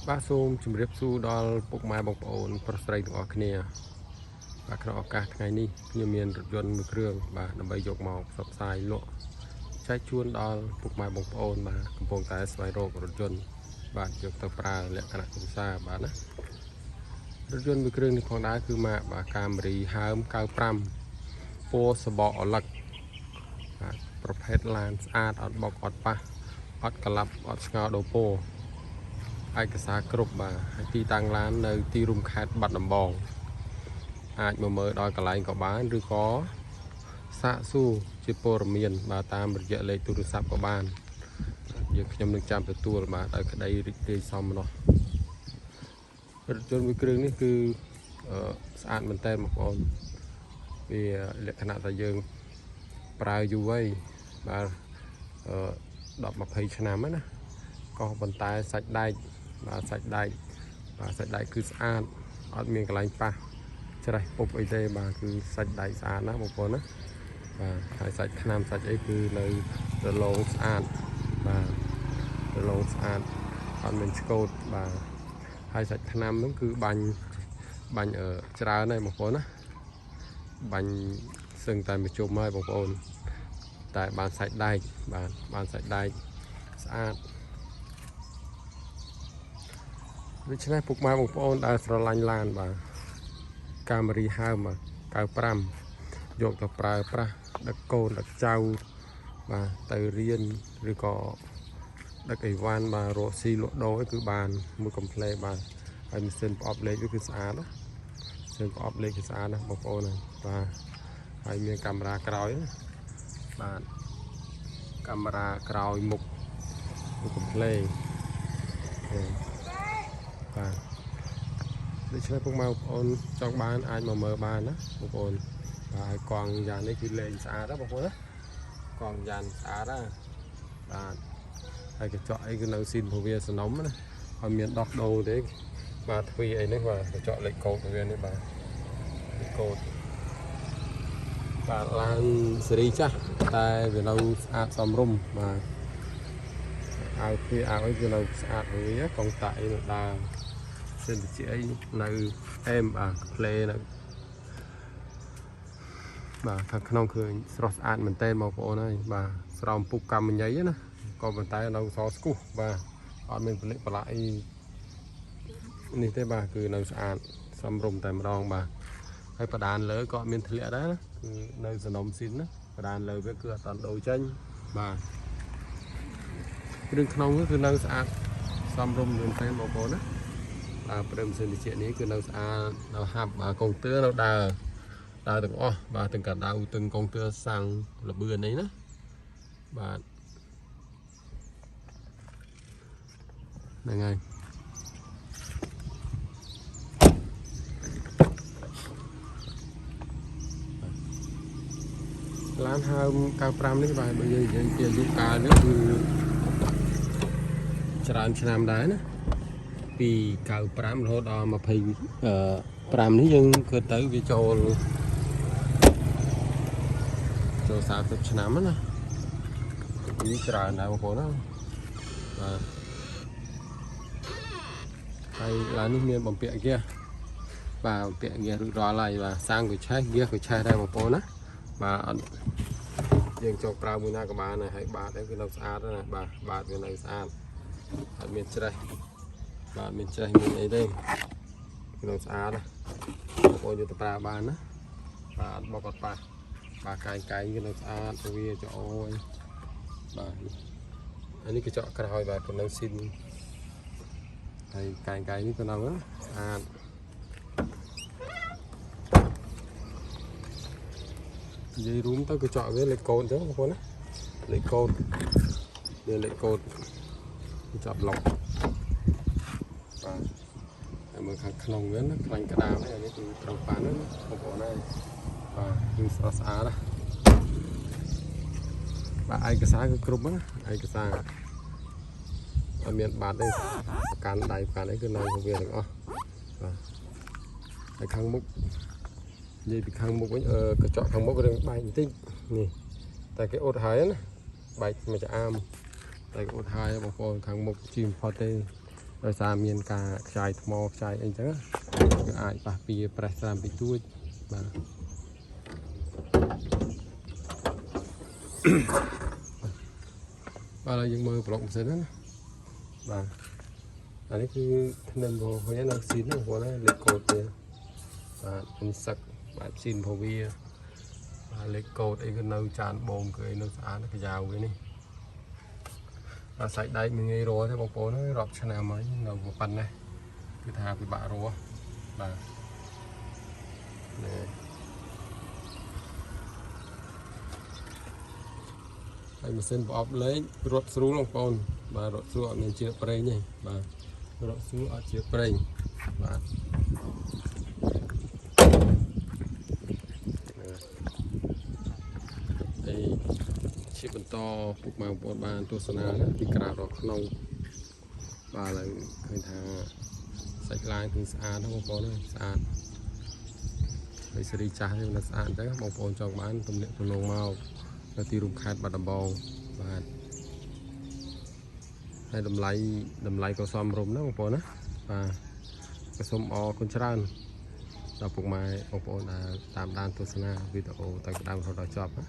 បាទសូមជម្រាបសួរដល់ពុកម៉ែបងប្អូនប្រុសស្រីទាំងអស់គ្នាបាទក្នុងឱកាសថ្ងៃនេះខ្ញុំមានរថយន្តមួយគ្រឿងបាទដើម្បីយកមកផ្សព្វផ្សាយលក់ចែកជូនដល់ពុកម៉ែបងប្អូនបាទកំពុងតែស្វែងរករថយន្តបាទយកទៅប្រើលក្ខណៈគ្រួសារបាទណារថយន្តមួយគ្រឿងនេះផងដែរគឺម៉ាកបាទកាមេរីហើម95ពណ៌សបកអលឹកបាទប្រភេទឡានស្អាតអត់បុកអត់ប៉ះអត់ក្លាប់អត់ស្ងោដោពោឯកសារគ្រប់បាទហើយទីតាំងឡាននៅទីរួមខេត្តបាត់ដំបងអាចមកមើលដល់កន្លែងក៏បានឬក៏សាកសួរជាព័ត៌មានបាទតាមរយៈលេខទូរស័ព្ទក៏បានយើងខ្ញុំនឹងចាំទទួលបាទឲ្យក្តីរីករាយសមម្ដងរថយន្តមួយគ្រឿងនេះគឺស្អាតមែនតើបងប្អូនវាលក្ខណៈថាយើងប្រើយូរហើយបាទ10-20 ឆ្នាំណាក៏ប៉ុន្តែសាច់ដែកបាទសាច់ដែកគឺស្អាតអត់មានកន្លែងប៉ះច្រេះពុបអីទេបាទគឺសាច់ដែកស្អាតណាបងប្អូនណាបាទហើយសាច់ថ្នាំសាច់អីគឺនៅរលោងស្អាតបាទរលោងស្អាតអត់មានឆ្កូតបាទហើយសាច់ថ្នាំហ្នឹងគឺបាញ់ច្រើនហើយបងប្អូនណាបាញ់សឹងតែមួយជុំហើយបងប្អូនតែបានសាច់ដែកបាទបានសាច់ដែកស្អាតដូច្នេះពុកម៉ែបងប្អូនដែលស្រឡាញ់ឡានបាទកាមេរីហើមបាទ95យកទៅប្រើប្រាស់ដឹកកូនដឹកចៅបាទទៅរៀនឬក៏ដឹកអីវ៉ាន់បាទរកស៊ីលក់ដូរគឺបានមួយកំ pl បាទហើយម៉ាស៊ីនប្រអប់លេខវាគឺស្អាតណាម៉ាស៊ីនប្រអប់លេខគឺស្អាតណាបងប្អូនបាទហើយមានកាមេរ៉ាក្រោយណាបាទកាមេរ៉ាក្រោយមុខមួយកំ pl បាទដូច្នេះពុកម៉ែបងប្អូនចង់បានអាចមកមើលបានណាបងប្អូនបាទហើយកង់យ៉ាងនេះគឺលេងស្អាតណាបងប្អូនណាកង់យ៉ាងស្អាតណាបាទហើយកញ្ចក់អីគឺនៅស៊ីនពវាសនំណាអត់មានដោះដូរទេបាទទ្វីអីនេះបាទកញ្ចក់លេខកូដវានេះបាទលេខកូដបាទឡានស៊េរីចាស់តែវានៅស្អាតសមរម្យបាទអាវទ្វីអាវអីគឺនៅស្អាតវាកង់តាក់អីនៅដើរសិនជាអីនៅអែមបាទ play នៅបាទខាងក្នុងគឺស្រស់ស្អាតមែនតើបងប្អូនហើយបាទស្រោមពុកកម្មញ៉ៃណាក៏ប៉ុន្តែនៅសស្គូសបាទអត់មានពលិបលាក់អីនេះទេបាទគឺនៅស្អាតសមរម្យតែម្ដងបាទហើយបដានលើក៏អត់មានធ្លាក់ដែរណាគឺនៅសនំស៊ីនណាបដានលើវាគឺអត់តដូរចេញបាទគ្រឿងក្នុងគឺនៅស្អាតសមរម្យមែនតើបងប្អូនណាបាទព្រមសិនតិចនេះគឺនៅស្អាតនៅហាប់បាទកុងទ័រនៅដើរទាំងអស់បាទទាំងកាដៅទាំងកុងទ័រសាំងលបឿននេះណាបាទហ្នឹងហើយឡានហើម95នេះបាទបើយើងនិយាយពីអាយុកាលនេះគឺច្រើនឆ្នាំដែរណាពី95រហូតដល់25នេះយើងគឺទៅវាចូល30ឆ្នាំណាវាច្រើនដែរបងប្អូនណាបាទហើយឡាននេះមានបំពាក់ហ្គាសបាទបំពាក់ហ្គាសរួចរាល់ហើយបាទសាំងក៏ឆេះហ្គាសក៏ឆេះដែរបងប្អូនណាបាទអត់យើងចង់ប្រើមួយណាក៏បានដែរហើយបាតហ្នឹងគឺនៅស្អាតណាបាទបាតវានៅស្អាតអត់មានច្រេះបាទមានច្រេះមានអីទេគឺនៅស្អាតណាបងប្អូនយកទៅប្រើបានណាបាទអត់បកអត់ប៉ះបាទកែងគឺនៅស្អាតទៅវាចោអូយបាទអានេះកញ្ចក់ក្រោយបាទគឺនៅស៊ីនហើយកែងនេះក៏នៅស្អាតនិយាយរួមទៅកញ្ចក់វាលេខកូដចឹងបងប្អូនណាលេខកូដវាលេខកូដកញ្ចក់ប្លុកបាទហើយមើលខាងក្នុងវាណាខ្លាញ់ក្តារនេះអានេះគឺត្រូវប៉ាន់ណាបងប្អូនណាបាទគឺស្រស់ស្អាតណាបាទឯកសារគឺគ្រប់ណាឯកសារអត់មានបាត់ទេប្រកាន់ដៃប្រកាន់អីគឺនៅវាទាំងអស់បាទហើយខាងមុខនិយាយពីខាងមុខវិញកញ្ចក់ខាងមុខរឿងបែកបន្តិចនេះតែគេអ៊ុតហើយណាបែកមួយចាអាមតែគេអ៊ុតហើយបងប្អូនខាងមុខជីបំផុតទេ โดยสารមានការខ្ចាយថ្មខ្ចាយអីចឹងគឺអាចប៉ះពីប្រេះស្រាំពីទួចបាទបាទហើយយើងមើលប្លុកម៉ាស៊ីនណាបាទអានេះគឺធ្នឹមរបស់វានៅស៊ីនហ្នឹងបងប្អូនណាលេខកូដវាបាទខ្ញុំសឹកបែបស៊ីនរបស់វាបាទលេខកូដអីក៏នៅចានបងគឺអីនៅស្អាតកាយ៉ាវវានេះបាទសាច់ដែកមានងាយរស់ទេបងប្អូនណារាប់ឆ្នាំហើយនៅប៉ុណ្ណេះគឺថាពិបាករស់បាទនេះហើយម៉ាស៊ីនប្រអប់លេខរត់ស្រួលបងប្អូនបាទរត់ស្រួលអត់មានជាប្រេងទេបាទរត់ស្រួលអត់ជាប្រេងបាទហើយជាបន្តពុកម៉ែបងប្អូនបានទស្សនាពីក្រៅដល់ក្នុងបាទឥឡូវឃើញថាសាច់ឡានគឺស្អាតណាបងប្អូនស្អាតហើយសេរីចាស់នេះnóស្អាតអញ្ចឹងបងប្អូនចង់បានទំនាក់ទំនងមកនៅទីរួមខេត្តបាត់ដំបងបាទហើយតម្លៃក៏សមរម្យណាបងប្អូនណាបាទក៏សូមអរគុណច្រើនដល់ពុកម៉ែបងប្អូនដែលតាមដានទស្សនាវីដេអូតាំងពីដើមរហូតដល់ចប់ណា